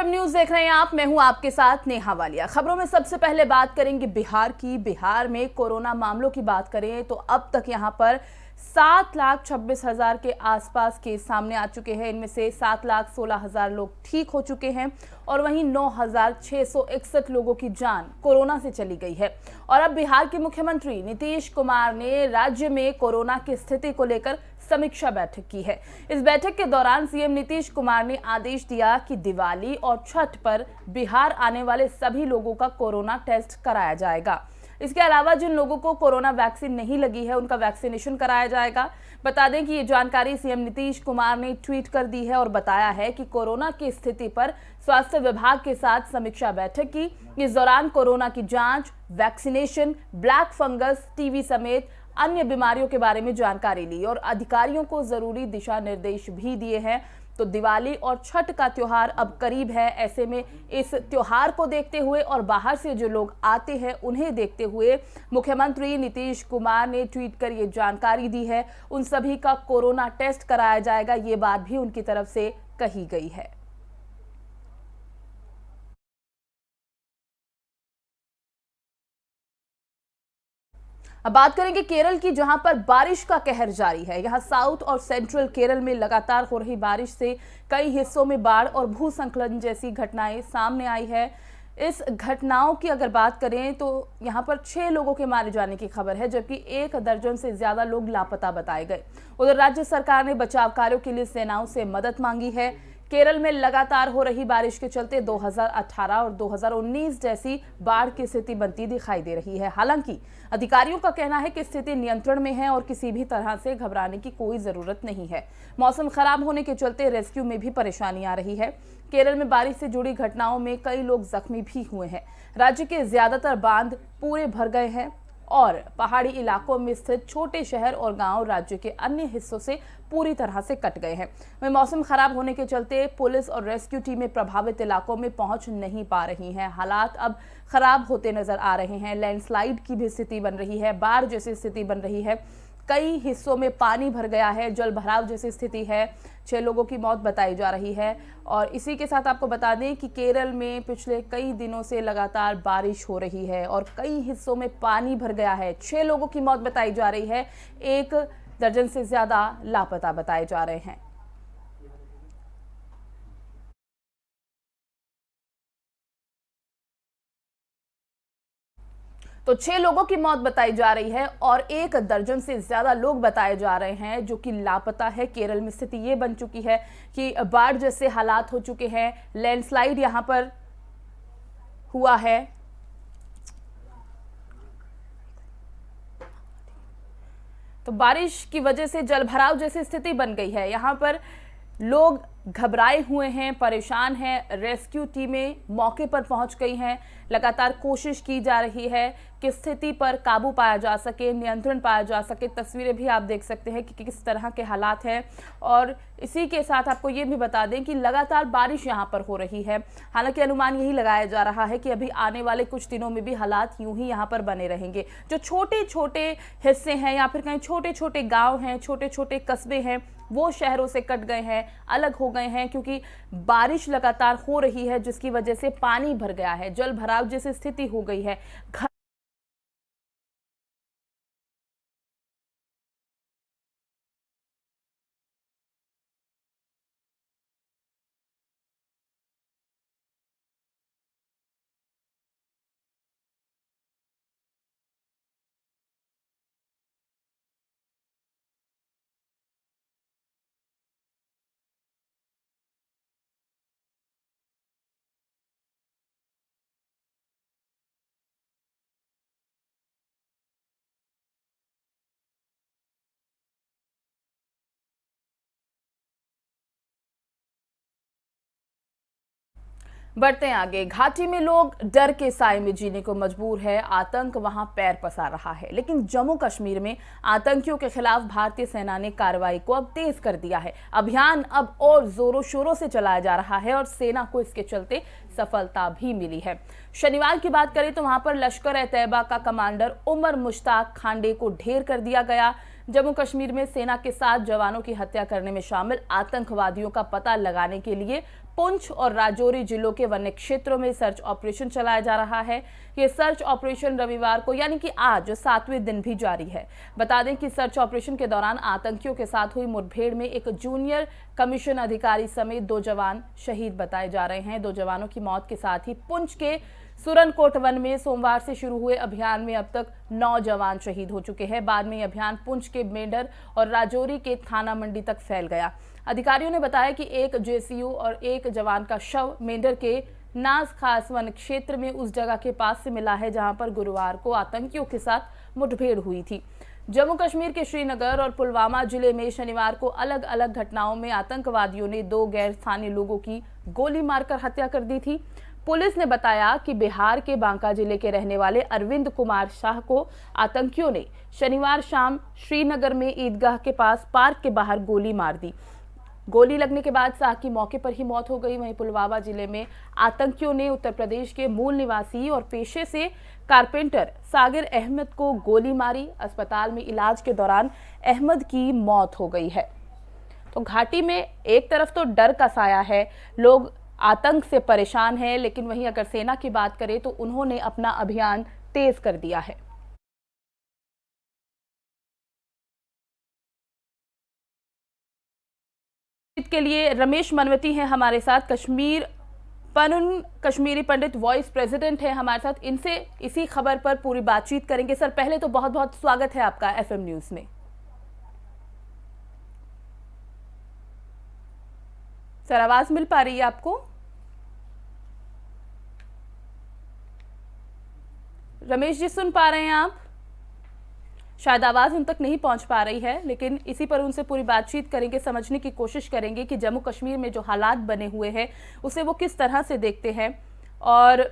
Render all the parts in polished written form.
FM news देख रहे हैं आप। मैं हूं आपके साथ नेहा वालिया। खबरों में सबसे पहले बात करेंगे बिहार की। बिहार में कोरोना मामलों की बात करें तो अब तक यहां पर 7,26,000 के आसपास केस सामने आ चुके हैं। इनमें से 7,16,000 लोग ठीक हो चुके हैं और वहीं 9,661 लोगों की जान कोरोना से चली गई है। और अब बिहार के मुख्यमंत्री नीतीश कुमार ने राज्य में कोरोना की स्थिति को लेकर समीक्षा बैठक की है। इस बैठक के दौरान सीएम नीतीश कुमार ने आदेश दिया कि दिवाली और छठ पर बिहार आने वाले सभी लोगों का कोरोना टेस्ट कराया जाएगा। इसके अलावा जिन लोगों को कोरोना वैक्सीन नहीं लगी है उनका वैक्सीनेशन कराया जाएगा। बता दें कि ये जानकारी सीएम नीतीश कुमार ने ट्वीट कर दी है और बताया है कि कोरोना की स्थिति पर स्वास्थ्य विभाग के साथ समीक्षा बैठक की। इस दौरान कोरोना की जांच, वैक्सीनेशन, ब्लैक फंगस, टीबी समेत अन्य बीमारियों के बारे में जानकारी ली और अधिकारियों को जरूरी दिशा निर्देश भी दिए हैं। तो दिवाली और छठ का त्योहार अब करीब है। ऐसे में इस त्योहार को देखते हुए और बाहर से जो लोग आते हैं उन्हें देखते हुए मुख्यमंत्री नीतीश कुमार ने ट्वीट कर ये जानकारी दी है। उन सभी का कोरोना टेस्ट कराया जाएगा, ये बात भी उनकी तरफ से कही गई है। अब बात करेंगे केरल की, जहां पर बारिश का कहर जारी है। यहां साउथ और सेंट्रल केरल में लगातार हो रही बारिश से कई हिस्सों में बाढ़ और भूस्खलन जैसी घटनाएं सामने आई है। इस घटनाओं की अगर बात करें तो यहां पर 6 लोगों के मारे जाने की खबर है, जबकि 1 दर्जन से ज्यादा लोग लापता बताए गए। उधर राज्य सरकार ने बचाव कार्यों के लिए सेनाओं से मदद मांगी है। केरल में लगातार हो रही बारिश के चलते 2018 और 2019 जैसी बाढ़ की स्थिति बनती दिखाई दे रही है। हालांकि अधिकारियों का कहना है कि स्थिति नियंत्रण में है और किसी भी तरह से घबराने की कोई जरूरत नहीं है। मौसम खराब होने के चलते रेस्क्यू में भी परेशानी आ रही है। केरल में बारिश से जुड़ी घटनाओं में कई लोग जख्मी भी हुए हैं। राज्य के ज्यादातर बांध पूरे भर गए हैं और पहाड़ी इलाकों में स्थित छोटे शहर और गांव राज्य के अन्य हिस्सों से पूरी तरह से कट गए हैं। वहीं मौसम खराब होने के चलते पुलिस और रेस्क्यू टीमें प्रभावित इलाकों में पहुंच नहीं पा रही हैं। हालात अब खराब होते नजर आ रहे हैं। लैंडस्लाइड की भी स्थिति बन रही है, बाढ़ जैसी स्थिति बन रही है। कई हिस्सों में पानी भर गया है, जल भराव जैसी स्थिति है। 6 लोगों की मौत बताई जा रही है। और इसी के साथ आपको बता दें कि केरल में पिछले कई दिनों से लगातार बारिश हो रही है और कई हिस्सों में पानी भर गया है। 6 लोगों की मौत बताई जा रही है, 1 दर्जन से ज्यादा लापता बताए जा रहे हैं। तो 6 लोगों की मौत बताई जा रही है और 1 दर्जन से ज्यादा लोग बताए जा रहे हैं जो कि लापता है। केरल में स्थिति ये बन चुकी है कि बाढ़ जैसे हालात हो चुके हैं। लैंडस्लाइड यहां पर हुआ है। तो बारिश की वजह से जलभराव जैसी स्थिति बन गई है। यहां पर लोग घबराए हुए हैं, परेशान हैं। रेस्क्यू टीमें मौके पर पहुंच गई हैं। लगातार कोशिश की जा रही है कि स्थिति पर काबू पाया जा सके, नियंत्रण पाया जा सके। तस्वीरें भी आप देख सकते हैं कि किस तरह के हालात हैं। और इसी के साथ आपको ये भी बता दें कि लगातार बारिश यहाँ पर हो रही है। हालांकि अनुमान यही लगाया जा रहा है कि अभी आने वाले कुछ दिनों में भी हालात यूं ही यहाँ पर बने रहेंगे। जो छोटे छोटे हिस्से हैं या फिर कहीं छोटे छोटे गाँव हैं, छोटे छोटे कस्बे हैं, वो शहरों से कट गए हैं, अलग हो गए हैं, क्योंकि बारिश लगातार हो रही है जिसकी वजह से पानी भर गया है, जल भराव जैसी स्थिति हो गई है। बढ़ते हैं आगे। घाटी में लोग डर के साए में जीने को मजबूर है। आतंक वहां पैर पसार रहा है, लेकिन जम्मू कश्मीर में आतंकियों के खिलाफ भारतीय सेना ने कार्रवाई को अब तेज कर दिया है। अभियान अब और जोरों शोरों से चलाया जा रहा है और सेना को इसके चलते सफलता भी मिली है। शनिवार की बात करें तो वहां पर लश्कर-ए-तैयबा का कमांडर उमर मुश्ताक खांडे को ढेर कर दिया गया। जम्मू कश्मीर में सेना के साथ जवानों की हत्या करने में शामिल आतंकवादियों का पता लगाने के लिए पुंछ और राजौरी जिलों के वन्य क्षेत्रों में सर्च ऑपरेशन चलाया जा रहा है। ये सर्च ऑपरेशन रविवार को यानी कि आज 7वें दिन भी जारी है। बता दें कि सर्च ऑपरेशन के दौरान आतंकियों के साथ हुई मुठभेड़ में एक जूनियर कमीशन अधिकारी समेत 2 जवान शहीद बताए जा रहे हैं। 2 जवानों की मौत के साथ ही पुंछ के सुरनकोट वन में सोमवार से शुरू हुए अभियान में अब तक 9 जवान शहीद हो चुके हैं। बाद में अभियान पुंछ के मेंढर और राजौरी के थाना मंडी तक फैल गया। अधिकारियों ने बताया कि एक जेसीयू और एक जवान का शव मेंढर के नाज खास वन क्षेत्र में उस जगह के पास से मिला है जहां पर गुरुवार को आतंकियों के साथ मुठभेड़ हुई थी। जम्मू कश्मीर के श्रीनगर और पुलवामा जिले में शनिवार को अलग अलग घटनाओं में आतंकवादियों ने 2 गैर स्थानीय लोगों की गोली मारकर हत्या कर दी थी। पुलिस ने बताया कि बिहार के बांका जिले के रहने वाले अरविंद कुमार शाह को आतंकियों ने शनिवार शाम श्रीनगर में ईदगाह के पास पार्क के बाहर गोली मार दी। गोली लगने के बाद शाह की मौके पर ही मौत हो गई। वहीं पुलवामा जिले में आतंकियों ने उत्तर प्रदेश के मूल निवासी और पेशे से कारपेंटर सागिर अहमद को गोली मारी। अस्पताल में इलाज के दौरान अहमद की मौत हो गई है। तो घाटी में एक तरफ तो डर का साया है, लोग आतंक से परेशान हैं, लेकिन वहीं अगर सेना की बात करें तो उन्होंने अपना अभियान तेज कर दिया है। के लिए रमेश मनवती हैं हमारे साथ, कश्मीरी पंडित वॉइस प्रेसिडेंट है हमारे साथ। इनसे इसी खबर पर पूरी बातचीत करेंगे। सर, पहले तो बहुत बहुत स्वागत है आपका एफएम न्यूज में। सर, आवाज मिल पा रही है आपको? रमेश जी, सुन पा रहे हैं आप? शायद आवाज उन तक नहीं पहुंच पा रही है, लेकिन इसी पर उनसे पूरी बातचीत करेंगे, समझने की कोशिश करेंगे कि जम्मू कश्मीर में जो हालात बने हुए हैं उसे वो किस तरह से देखते हैं। और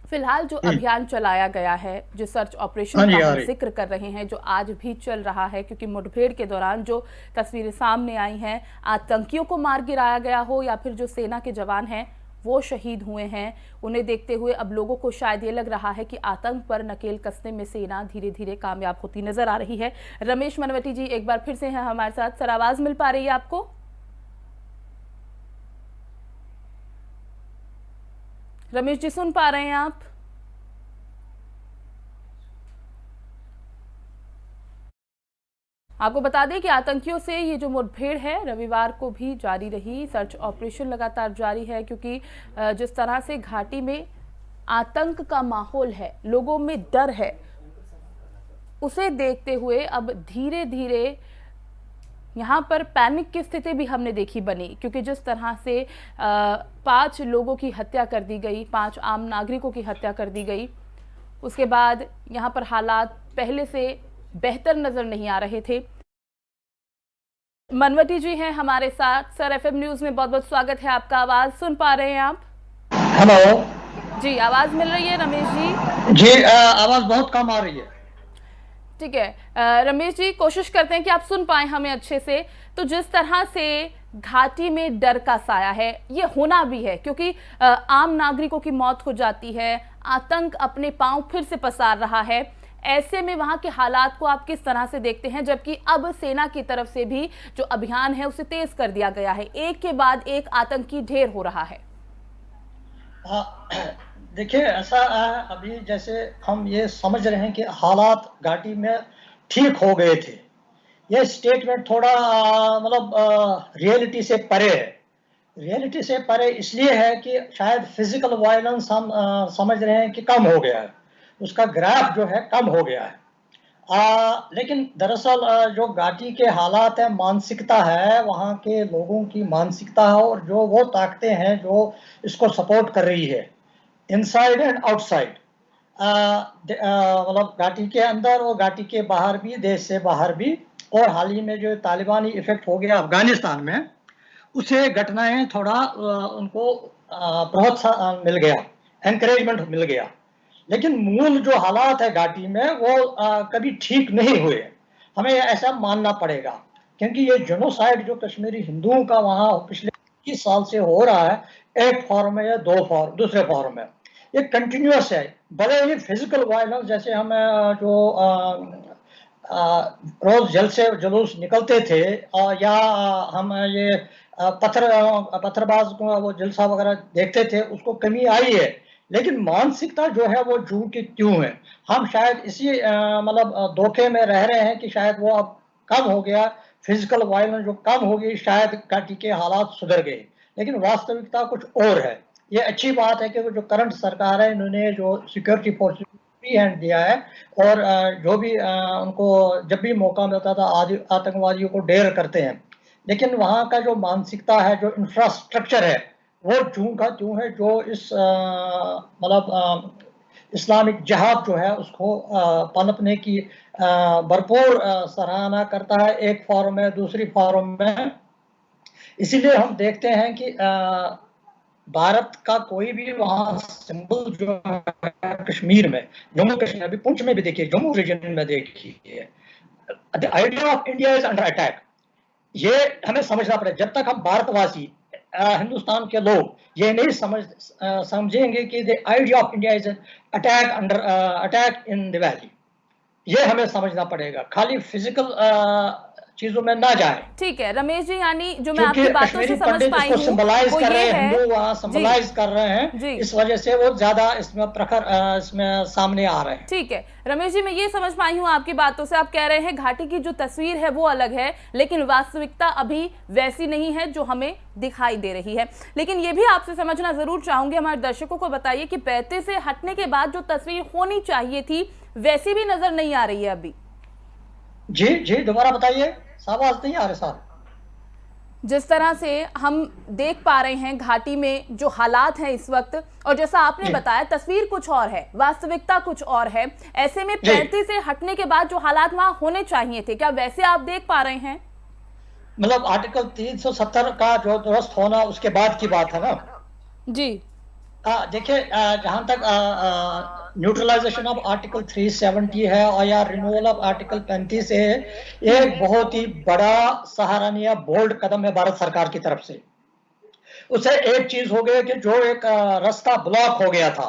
फिलहाल जो अभियान चलाया गया है, जो सर्च ऑपरेशन का हम जिक्र कर रहे हैं, जो आज भी चल रहा है, क्योंकि मुठभेड़ के दौरान जो तस्वीरें सामने आई हैं, आतंकियों को मार गिराया गया हो या फिर जो सेना के जवान हैं वो शहीद हुए हैं, उन्हें देखते हुए अब लोगों को शायद ये लग रहा है कि आतंक पर नकेल कसने में सेना धीरे धीरे कामयाब होती नजर आ रही है। रमेश मनवती जी एक बार फिर से हैं हमारे साथ। सर, आवाज मिल पा रही है आपको? रमेश जी, सुन पा रहे हैं आप? आपको बता दें कि आतंकियों से ये जो मुठभेड़ है रविवार को भी जारी रही। सर्च ऑपरेशन लगातार जारी है, क्योंकि जिस तरह से घाटी में आतंक का माहौल है, लोगों में डर है, उसे देखते हुए अब धीरे धीरे यहाँ पर पैनिक की स्थिति भी हमने देखी बनी, क्योंकि जिस तरह से 5 लोगों की हत्या कर दी गई, 5 आम नागरिकों की हत्या कर दी गई, उसके बाद यहाँ पर हालात पहले से बेहतर नजर नहीं आ रहे थे। मनवती जी हैं हमारे साथ। सर, एफएम न्यूज में बहुत बहुत स्वागत है आपका। आवाज सुन पा रहे हैं आप? हेलो जी, आवाज मिल रही है रमेश जी? जी, आवाज बहुत कम आ रही है। ठीक है, रमेश जी, कोशिश करते हैं कि आप सुन पाए हमें अच्छे से। तो जिस तरह से घाटी में डर का साया है, ये होना भी है, क्योंकि आम नागरिकों की मौत हो जाती है, आतंक अपने पांव फिर से पसार रहा है। ऐसे में वहां के हालात को आप किस तरह से देखते हैं, जबकि अब सेना की तरफ से भी जो अभियान है उसे तेज कर दिया गया है, एक के बाद एक आतंकी ढेर हो रहा है? देखिए, ऐसा अभी जैसे हम ये समझ रहे हैं कि हालात घाटी में ठीक हो गए थे। ये स्टेटमेंट थोड़ा मतलब रियलिटी से परे है। रियलिटी से परे इसलिए है कि शायद फिजिकल वायलेंस हम समझ रहे हैं कि कम हो गया है, उसका ग्राफ जो है कम हो गया है। लेकिन दरअसल जो घाटी के हालात है, मानसिकता है, वहाँ के लोगों की मानसिकता है, और जो वो ताकतें हैं जो इसको सपोर्ट कर रही है, इनसाइड एंड आउटसाइड, मतलब घाटी के अंदर और घाटी के बाहर भी, देश से बाहर भी। और हाल ही में जो तालिबानी इफेक्ट हो गया अफगानिस्तान में, उसे घटनाएं थोड़ा उनको प्रोत्साहन मिल गया, एनकरेजमेंट मिल गया। लेकिन मूल जो हालात है घाटी में वो कभी ठीक नहीं हुए, हमें ऐसा मानना पड़ेगा। क्योंकि ये जेनोसाइड जो कश्मीरी हिंदुओं का वहाँ पिछले 20 साल से हो रहा है, एक फॉर्म में या दूसरे फॉर्म में, ये कंटिन्यूअस है। भले ही फिजिकल वायलेंस, जैसे हम जो रोज जल से जुलूस निकलते थे, या हम ये पत्थरबाज को वो जलसा वगैरह देखते थे, उसको कमी आई है, लेकिन मानसिकता जो है वो जूं की त्यों है। हम शायद इसी मतलब धोखे में रह रहे हैं कि शायद वो अब कम हो गया, फिजिकल वायलेंस जो कम हो गई, शायद घाटी के हालात सुधर गए, लेकिन वास्तविकता कुछ और है। ये अच्छी बात है कि वो जो करंट सरकार है, इन्होंने जो सिक्योरिटी फोर्सेस फ्री हैंड दिया है, और जो भी उनको जब भी मौका मिलता था आतंकवादियों को ढेर करते हैं, लेकिन वहाँ का जो मानसिकता है, जो इंफ्रास्ट्रक्चर है, वो जूं का त्यों है। जो इस मतलब इस्लामिक जिहाद जो है उसको पनपने की भरपूर सराहना करता है, एक फॉरम में दूसरी फॉरम में। इसीलिए हम देखते हैं कि भारत का कोई भी वहाँ सिंबल जो है कश्मीर में, जम्मू कश्मीर, अभी पुंछ में भी देखिए, जम्मू रीजन में देखिए, the idea of India is under attack. ये हमें समझना पड़ेगा। जब तक हम भारतवासी, हिंदुस्तान के लोग ये नहीं समझेंगे कि the idea of India is attack in the valley, ये हमें समझना पड़ेगा। खाली फिजिकल चीजों में ना जाए। ठीक है रमेश जी, यानी जो मैं आपकी बातों से समझ पाई हूँ सिंबलाइज कर रहे हैं, हिंदू वहाँ सिंबलाइज कर रहे हैं, इस वजह से वो ज्यादा इसमें प्रखर इसमें सामने आ रहे हैं। ठीक है रमेश जी, मैं ये समझ पाई हूँ आपकी बातों से, आप कह रहे हैं घाटी की जो तस्वीर है वो अलग है, लेकिन वास्तविकता अभी वैसी नहीं है जो हमें दिखाई दे रही है। लेकिन ये भी आपसे समझना जरूर चाहूंगी, हमारे दर्शकों को बताइए कि 35 से हटने के बाद जो तस्वीर होनी चाहिए थी वैसी भी नजर नहीं आ रही है अभी। जी जी, दोबारा बताइए, आवाज नहीं आ रही साहब। जिस तरह से हम देख पा रहे हैं घाटी में जो हालात हैं इस वक्त, और जैसा आपने बताया तस्वीर कुछ और है, वास्तविकता कुछ और है, ऐसे में 35 से हटने के बाद जो हालात वहां होने चाहिए थे, क्या वैसे आप देख पा रहे हैं? मतलब आर्टिकल 370 का जो दुरुस्त होना उसके बाद की बात है ना जी। देखिए, जहां तक न्यूट्रलाइजेशन ऑफ आर्टिकल 370 है और या रिमूवल ऑफ आर्टिकल 35 है, ये एक बहुत ही बड़ा सराहनीय बोल्ड कदम है भारत सरकार की तरफ से। उससे एक चीज हो गई कि जो एक रास्ता ब्लॉक हो गया था,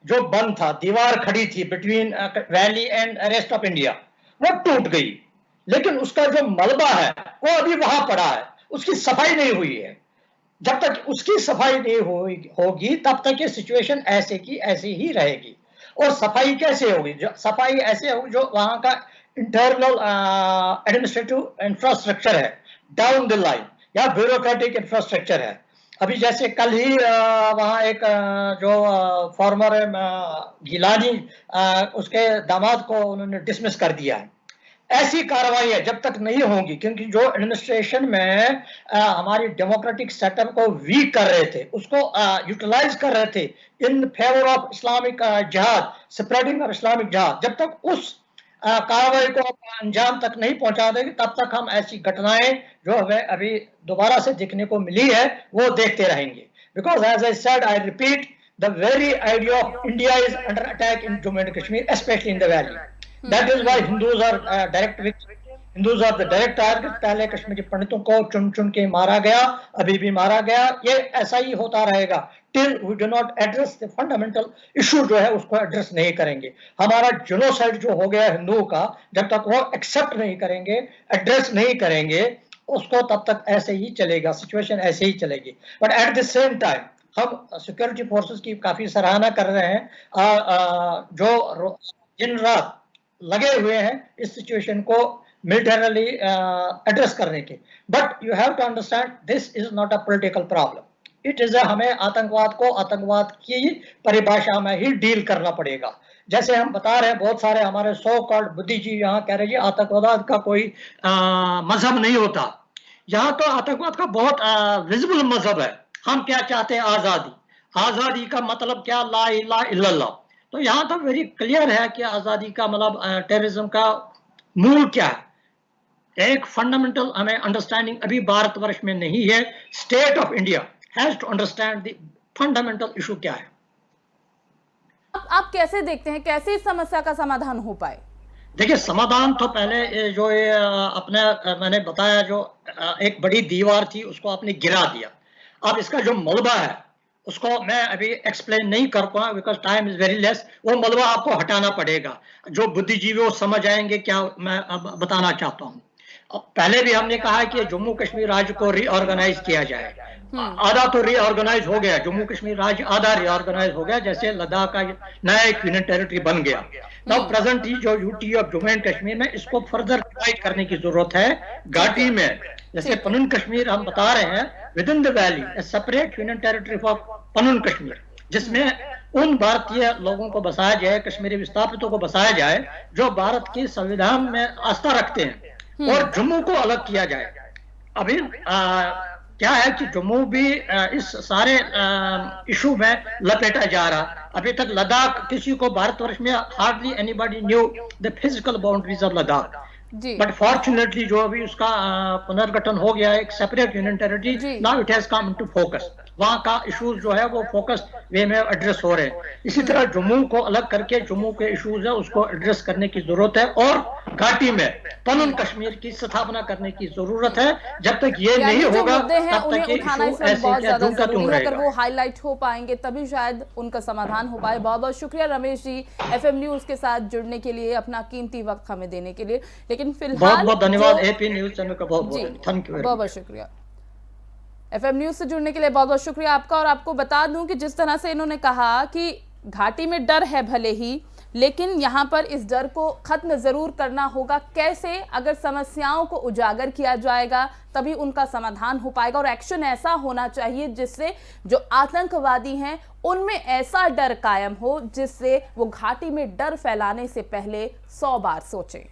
जो बंद था, दीवार खड़ी थी between valley and rest of India, वो टूट गई। लेकिन उसका जो मलबा है वो अभी वहां पड़ा है, उसकी सफाई नहीं हुई है। जब तक उसकी सफाई नहीं होगी तब तक ये सिचुएशन ऐसे की ऐसी ही रहेगी। और सफाई कैसे होगी? जो सफाई ऐसे होगी जो वहां का इंटरनल एडमिनिस्ट्रेटिव इंफ्रास्ट्रक्चर है डाउन द लाइन, या ब्यूरोक्रेटिक इंफ्रास्ट्रक्चर है। अभी जैसे कल ही वहाँ एक जो फॉर्मर गिलानी, उसके दामाद को उन्होंने डिसमिस कर दिया है। ऐसी कार्रवाई जब तक नहीं होगी, क्योंकि जो एडमिनिस्ट्रेशन में हमारी डेमोक्रेटिक सेटअप को वीक कर रहे थे, उसको यूटिलाइज कर रहे थे इन फेवर ऑफ इस्लामिक जिहाद, स्प्रेडिंग ऑफ इस्लामिक जिहाद, जब तक उस कार्रवाई को अंजाम तक नहीं पहुंचा देंगे तब तक हम ऐसी घटनाएं जो हमें अभी दोबारा से देखने को मिली है वो देखते रहेंगे। Because as I said, I repeat, the very idea of India is under attack in Jammu and Kashmir, especially in the valley. That is why Hindus are the direct target। पहले कश्मीरी पंडितों को चुन चुन के मारा गया, अभी भी मारा गया, ये ऐसा ही होता रहेगा till we do not address the fundamental issue जो है उसको एड्रेस नहीं करेंगे। हमारा जेनोसाइड जो हो गया हिंदुओं का, जब तक वो एक्सेप्ट नहीं करेंगे, एड्रेस नहीं करेंगे, उसको तब तक ऐसे ही चलेगा, सिचुएशन ऐसे ही चलेगी। But at the same time हम सिक्योरिटी फोर्सेस की काफी सराहना कर रहे हैं, जो दिन रात लगे हुए हैं इस सिचुएशन को मिलिटरली एड्रेस करने के। But you have to understand, this is not a political problem, it is हमें आतंकवाद को आतंकवाद की परिभाषा में ही डील करना पड़ेगा। जैसे हम बता रहे हैं, बहुत सारे हमारे सो कॉल्ड बुद्धिजीवी यहाँ कह रहे हैं आतंकवाद का कोई मजहब नहीं होता। यहाँ तो आतंकवाद का बहुत विजिबल मजहब है। हम क्या चाहते हैं? आजादी। आजादी का मतलब क्या? ला इलाहा इल्लल्लाह। तो यहाँ तो वेरी क्लियर है कि आजादी का मतलब टेररिज्म का मूल क्या है। एक फंडामेंटल हमें अंडरस्टैंडिंग अभी भारतवर्ष में नहीं है। State of India has to understand the fundamental issue क्या है। आप कैसे देखते हैं, कैसे इस समस्या का समाधान हो पाए? देखिए, समाधान तो पहले जो ये अपने मैंने बताया, जो एक बड़ी दीवार थी उसको आपने गिरा दिया। अब इसका जो मलबा है उसको मैं अभी एक्सप्लेन नहीं कर पाऊंगा because time is very less. वो मलबा आपको हटाना पड़ेगा, जो बुद्धिजीवी वो समझ आएंगे क्या मैं अब बताना चाहता हूँ। पहले भी हमने कहा कि जम्मू कश्मीर राज्य को रीऑर्गेनाइज किया जाए। आधा तो रीऑर्गेनाइज हो गया, जम्मू कश्मीर राज्य आधा रीऑर्गेनाइज हो गया, जैसे लद्दाख का नया एक यूनियन टेरिटरी बन गया। नाउ प्रेजेंटली जो UT of Jammu and Kashmir में इसको फर्दर डिवाइड करने की जरूरत है। घाटी में जैसे पनून कश्मीर हम बता रहे हैं, within the valley a separate union territory for Panun Kashmir, जिसमें उन भारतीय लोगों को बसाया जाए, कश्मीरी विस्थापितों को बसाया जाए जो भारत के संविधान में आस्था रखते हैं, और जम्मू को अलग किया जाए। अभी क्या है कि जम्मू भी इस सारे इशू में लपेटा जा रहा। अभी तक लद्दाख, किसी को भारतवर्ष में hardly anybody new the physical boundaries of Ladakh, but fortunately जो अभी उसका पुनर्गठन हो गया है, एक separate union territory, now it has come into focus. वहां का इश्यूज जो है वो फोकस वे में एड्रेस हो रहे हैं। इसी तरह जम्मू को अलग करके जम्मू के इश्यूज है उसको एड्रेस करने की जरूरत है, और घाटी में पनून कश्मीर की स्थापना करने की जरूरत है। जब तक ये नहीं होगा तब तक ये इशू ऐसे क्यों रहेगा। अगर वो हाईलाइट हो पाएंगे तभी शायद उनका समाधान हो पाए। बहुत बहुत शुक्रिया रमेश जी, FM न्यूज के साथ जुड़ने के लिए, अपना कीमती वक्त हमें देने के लिए। लेकिन फिलहाल बहुत बहुत धन्यवाद AP न्यूज चैनल का, बहुत बहुत थैंक यू, बहुत बहुत शुक्रिया। FM न्यूज से जुड़ने के लिए बहुत बहुत शुक्रिया आपका। और आपको बता दूं कि जिस तरह से इन्होंने कहा कि घाटी में डर है भले ही, लेकिन यहाँ पर इस डर को खत्म जरूर करना होगा। कैसे? अगर समस्याओं को उजागर किया जाएगा तभी उनका समाधान हो पाएगा, और एक्शन ऐसा होना चाहिए जिससे जो आतंकवादी हैं उनमें ऐसा डर कायम हो जिससे वो घाटी में डर फैलाने से पहले 100 बार सोचें।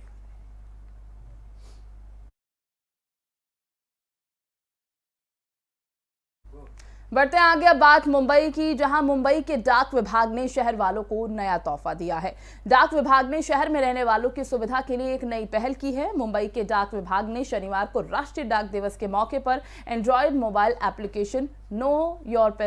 बढ़ते हैं आगे। अब बात मुंबई की, जहां मुंबई के डाक विभाग ने शहर वालों को नया तोहफा दिया है। डाक विभाग ने शहर में रहने वालों की सुविधा के लिए एक नई पहल की है। मुंबई के डाक विभाग ने शनिवार को राष्ट्रीय डाक दिवस के मौके पर Android mobile application know your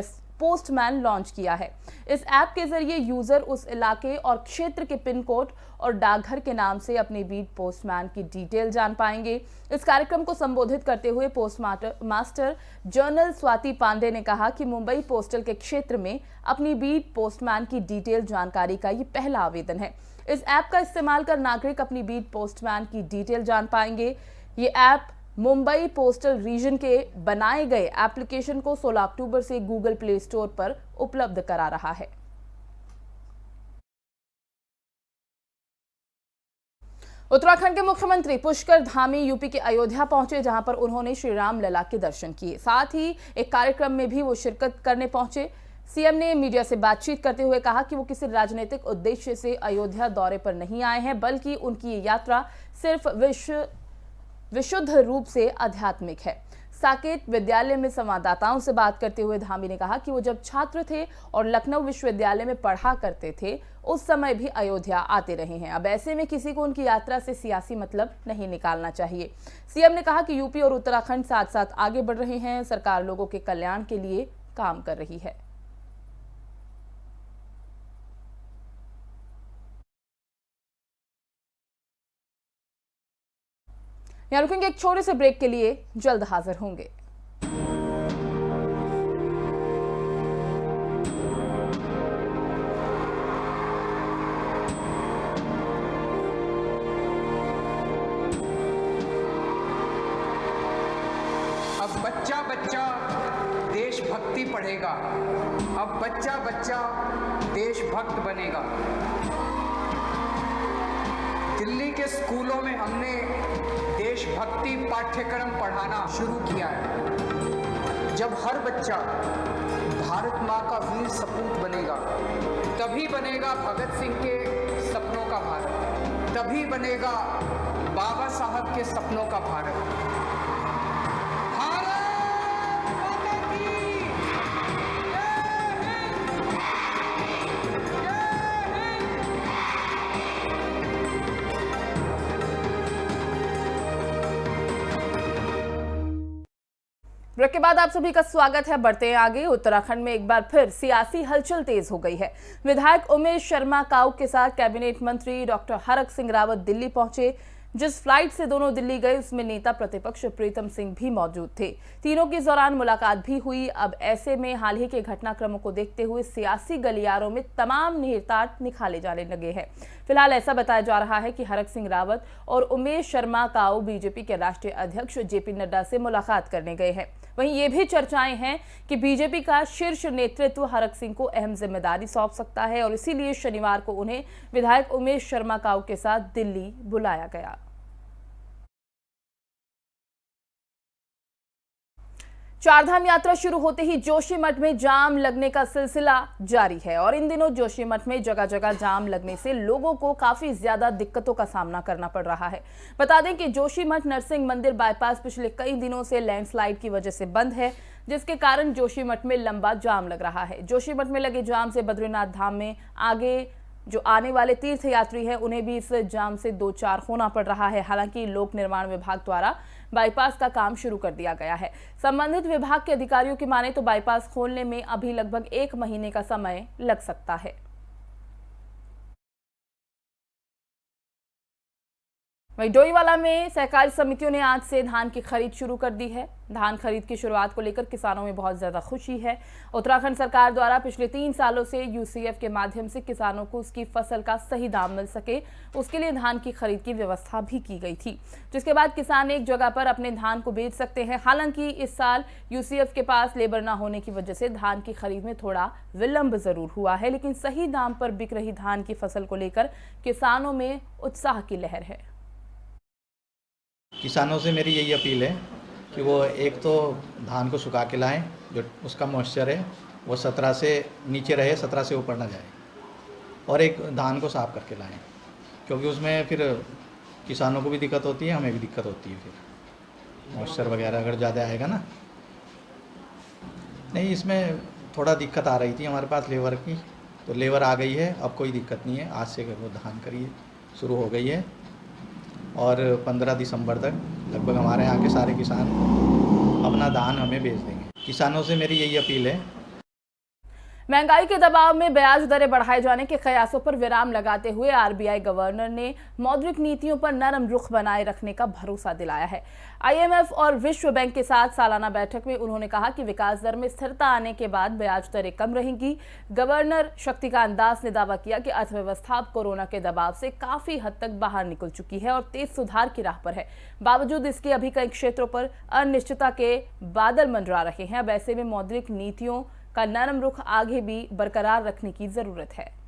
postman launch किया है। इस ऐप के जरिए यूजर उस इलाके और क्षेत्र के पिन कोड और डाकघर के नाम से अपने बीट पोस्टमैन की डिटेल जान पाएंगे। इस कार्यक्रम को संबोधित करते हुए post master general Swati Pandey ने कहा कि मुंबई पोस्टल के क्षेत्र में अपनी बीट पोस्टमैन की डिटेल जानकारी का ये पहला आवेदन है। इस ऐप का इस्तेमाल कर नागरिक अपनी बीट पोस्टमैन की डिटेल जान पाएंगे। ये ऐप मुंबई पोस्टल रीजन के बनाए गए एप्लीकेशन को 16 अक्टूबर से गूगल प्ले स्टोर पर उपलब्ध करा रहा है। उत्तराखंड के मुख्यमंत्री पुष्कर धामी यूपी के अयोध्या पहुंचे, जहां पर उन्होंने श्री राम लला के दर्शन किए। साथ ही एक कार्यक्रम में भी वो शिरकत करने पहुंचे। सीएम ने मीडिया से बातचीत करते हुए कहा कि वो किसी राजनीतिक उद्देश्य से अयोध्या दौरे पर नहीं आए हैं, बल्कि उनकी ये यात्रा सिर्फ विशुद्ध रूप से आध्यात्मिक है। साकेत विद्यालय में संवाददाताओं से बात करते हुए धामी ने कहा कि वो जब छात्र थे और लखनऊ विश्वविद्यालय में पढ़ा करते थे, उस समय भी अयोध्या आते रहे हैं। अब ऐसे में किसी को उनकी यात्रा से सियासी मतलब नहीं निकालना चाहिए। सीएम ने कहा कि यूपी और उत्तराखंड साथ साथ आगे बढ़ रहे हैं, सरकार लोगों के कल्याण के लिए काम कर रही है। यहाँ रुकेंगे एक छोटे से ब्रेक के लिए, जल्द हाजिर होंगे। अब बच्चा बच्चा देशभक्ति पढ़ेगा, अब बच्चा बच्चा देशभक्त बनेगा। दिल्ली के स्कूलों में हमने देशभक्ति पाठ्यक्रम पढ़ाना शुरू किया है। जब हर बच्चा भारत माँ का वीर सपूत बनेगा, तभी बनेगा भगत सिंह के सपनों का भारत, तभी बनेगा बाबा साहब के सपनों का भारत। ब्रेक के बाद आप सभी का स्वागत है। बढ़ते हैं आगे। उत्तराखंड में एक बार फिर सियासी हलचल तेज हो गई है। विधायक उमेश शर्मा काऊ के साथ कैबिनेट मंत्री डॉक्टर हरक सिंह रावत दिल्ली पहुंचे। जिस फ्लाइट से दोनों दिल्ली गए उसमें नेता प्रतिपक्ष प्रीतम सिंह भी मौजूद थे। तीनों के दौरान मुलाकात भी हुई। अब ऐसे में हाल ही के घटनाक्रमों को देखते हुए सियासी गलियारों में तमाम निहितार्थ निकाले जाने लगे हैं। फिलहाल ऐसा बताया जा रहा है कि हरक सिंह रावत और उमेश शर्मा काऊ बीजेपी के राष्ट्रीय अध्यक्ष जेपी नड्डा से मुलाकात करने गए हैं। वहीं ये भी चर्चाएं हैं कि बीजेपी का शीर्ष नेतृत्व हरक सिंह को अहम जिम्मेदारी सौंप सकता है और इसीलिए शनिवार को उन्हें विधायक उमेश शर्मा काऊ के साथ दिल्ली बुलाया गया। चारधाम यात्रा शुरू होते ही जोशीमठ में जाम लगने का सिलसिला जारी है और इन दिनों जोशीमठ में जगह जगह जाम लगने से लोगों को काफी ज्यादा दिक्कतों का सामना करना पड़ रहा है। बता दें कि जोशीमठ नरसिंह मंदिर बाईपास पिछले कई दिनों से लैंडस्लाइड की वजह से बंद है, जिसके कारण जोशीमठ में लंबा जाम लग रहा है। जोशीमठ में लगे जाम से बद्रीनाथ धाम में आगे जो आने वाले तीर्थ यात्री हैं उन्हें भी इस जाम से दो चार होना पड़ रहा है। हालांकि लोक निर्माण विभाग द्वारा बाईपास का काम शुरू कर दिया गया है। संबंधित विभाग के अधिकारियों की माने तो बाईपास खोलने में अभी लगभग 1 महीने का समय लग सकता है। वहीं डोईवाला में सहकारी समितियों ने आज से धान की खरीद शुरू कर दी है। धान खरीद की शुरुआत को लेकर किसानों में बहुत ज्यादा खुशी है। उत्तराखंड सरकार द्वारा पिछले 3 सालों से यूसीएफ के माध्यम से किसानों को उसकी फसल का सही दाम मिल सके, उसके लिए धान की खरीद की व्यवस्था भी की गई थी, जिसके बाद किसान एक जगह पर अपने धान को बेच सकते हैं। हालांकि इस साल यूसीएफ के पास लेबर न होने की वजह से धान की खरीद में थोड़ा विलंब जरूर हुआ है, लेकिन सही दाम पर बिक रही धान की फसल को लेकर किसानों में उत्साह की लहर है। किसानों से मेरी यही अपील है कि वो एक तो धान को सुखा के लाएं, जो उसका मॉइस्चर है वो 17 से नीचे रहे, 17 से ऊपर ना जाए, और एक धान को साफ़ करके लाएं, क्योंकि उसमें फिर किसानों को भी दिक्कत होती है, हमें भी दिक्कत होती है। फिर मॉइस्चर वगैरह अगर ज़्यादा आएगा ना, नहीं इसमें थोड़ा दिक्कत आ रही थी हमारे पास लेबर की, तो लेबर आ गई है, अब कोई दिक्कत नहीं है। आज से वो धान खरीद शुरू हो गई है और 15 दिसंबर तक लगभग हमारे यहाँ के सारे किसान अपना धान हमें बेच देंगे। किसानों से मेरी यही अपील है। महंगाई के दबाव में ब्याज दरें बढ़ाए जाने के कयासों पर विराम लगाते हुए आरबीआई गवर्नर ने मौद्रिक नीतियों पर नरम रुख बनाए रखने का भरोसा दिलाया है। आईएमएफ और विश्व बैंक के साथ सालाना बैठक में उन्होंने कहा कि विकास दर में स्थिरता आने के बाद ब्याज दरें कम रहेंगी। गवर्नर शक्तिकांत दास ने दावा किया कि अर्थव्यवस्था अब कोरोना के दबाव से काफी हद तक बाहर निकल चुकी है और तेज सुधार की राह पर है। बावजूद इसके अभी कई क्षेत्रों पर अनिश्चितता के बादल मंडरा रहे हैं। अब ऐसे में मौद्रिक नीतियों का नरम रुख आगे भी बरकरार रखने की जरूरत है।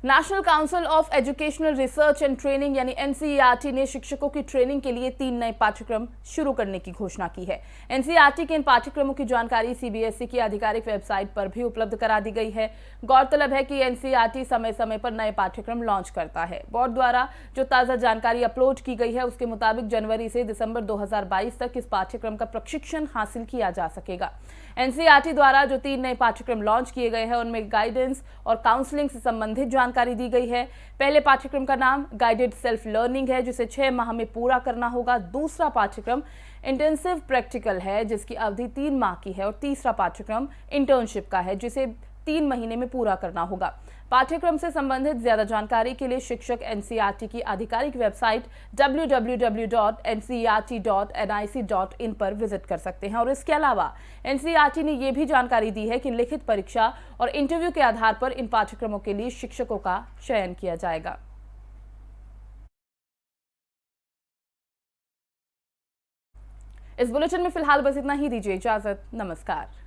National council of educational research and training यानी एनसीईआरटी ने शिक्षकों की ट्रेनिंग के लिए 3 नए पाठ्यक्रम शुरू करने की घोषणा की है। एनसीईआरटी के इन पाठ्यक्रमों की जानकारी सीबीएसई की आधिकारिक वेबसाइट पर भी उपलब्ध करा दी गई है। गौरतलब है कि एनसीईआरटी समय समय पर नए पाठ्यक्रम लॉन्च करता है। बोर्ड द्वारा जो ताजा जानकारी अपलोड की गई है उसके मुताबिक जनवरी से दिसंबर 2022 तक इस पाठ्यक्रम का प्रशिक्षण हासिल किया जा सकेगा। एनसीईआरटी द्वारा जो 3 नए पाठ्यक्रम लॉन्च किए गए हैं उनमें गाइडेंस और काउंसलिंग से संबंधित जानकारी दी गई है। पहले पाठ्यक्रम का नाम गाइडेड सेल्फ लर्निंग है, जिसे 6 माह में पूरा करना होगा। दूसरा पाठ्यक्रम इंटेंसिव प्रैक्टिकल है, जिसकी अवधि 3 माह की है, और तीसरा पाठ्यक्रम इंटर्नशिप का है, जिसे 3 महीने में पूरा करना होगा। पाठ्यक्रम से संबंधित ज्यादा जानकारी के लिए शिक्षक एनसीईआरटी की आधिकारिक वेबसाइट www.ncert.nic.in पर विजिट कर सकते हैं। और इसके अलावा एनसीईआरटी ने यह भी जानकारी दी है कि लिखित परीक्षा और इंटरव्यू के आधार पर इन पाठ्यक्रमों के लिए शिक्षकों का चयन किया जाएगा। इस बुलेटिन में फिलहाल बस इतना ही। दीजिए इजाजत। नमस्कार।